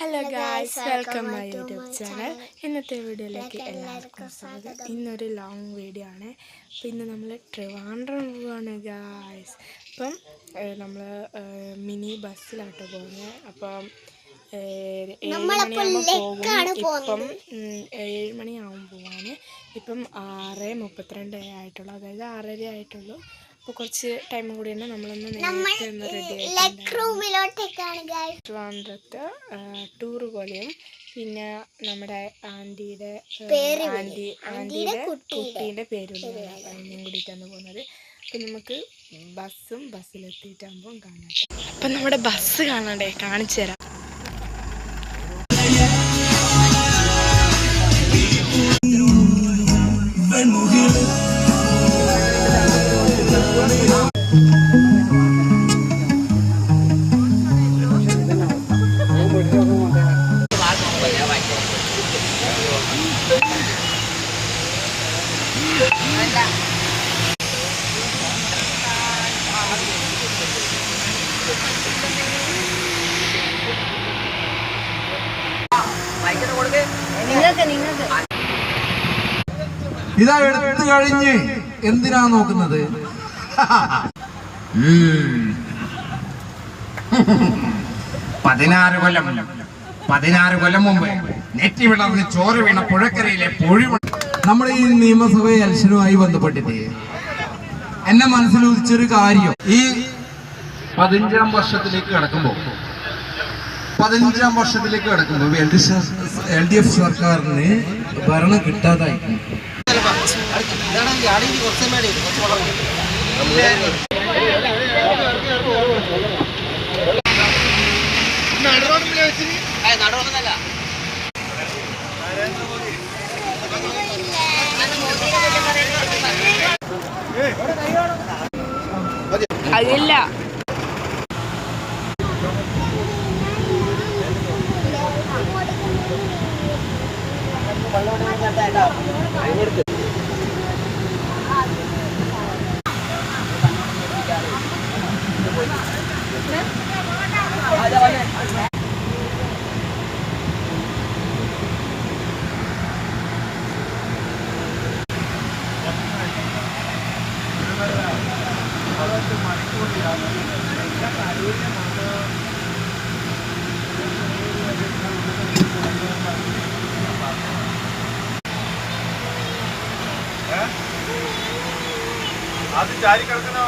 Hello guys, welcome my YouTube channel. ഇന്നത്തെ വീഡിയോയിലേക്ക് എല്ലാവർക്കും സ്വാഗതം. ഇന്നൊരു ലോങ് വീഡിയോ ആണ്. അപ്പോൾ ഇന്ന് നമ്മൾ ട്രിവാൻഡ്രം പോവാണ് ഗായ്സ്. അപ്പം നമ്മൾ മിനി ബസ്സിലാട്ടോ പോകുന്നത്. അപ്പം 7 മണിയാകുമ്പോൾ പോകും. ഇപ്പം 7 മണിയാവും പോകാൻ. ഇപ്പം 6:32 ആയിട്ടുള്ളൂ, അതായത് 6:30 ആയിട്ടുള്ളൂ. അപ്പോൾ കുറച്ച് ടൈം കൂടി തന്നെ നമ്മളൊന്ന് നേരത്തെ ഒന്ന് റെഡി ആയിട്ട് ട്രിവാൻഡ്രത്ത് ടൂറ് പോലെയും പിന്നെ നമ്മുടെ ആൻറ്റിയുടെ കുട്ടീൻ്റെ പേരുള്ള അതിനും കൂടിയിട്ടാണ് പോകുന്നത്. അപ്പം നമുക്ക് ബസ്സിലെത്തിയിട്ടാകുമ്പം കാണാം. അപ്പം നമ്മുടെ ബസ് കാണണ്ടേ, കാണിച്ചു തരാം. ഇതാ എടുത്തു കഴിഞ്ഞ് എന്തിനാ നോക്കുന്നത്? 16 കൊല്ലം മുമ്പ് നെറ്റി വിളർന്ന് ചോര വീണ പുഴക്കരയിലെ പൊഴി. നമ്മുടെ ഈ നിയമസഭ ഇലക്ഷനുമായി ബന്ധപ്പെട്ടിട്ട് എന്നെ മനസ്സിൽ ഉദിച്ചൊരു കാര്യം, ഈ 15ാം വർഷത്തിലേക്ക് കടക്കുമ്പോൾ LDF സർക്കാരിന് ഭരണം കിട്ടാതായി. അതില്ല. അത് ചാരി കിടക്കുന്ന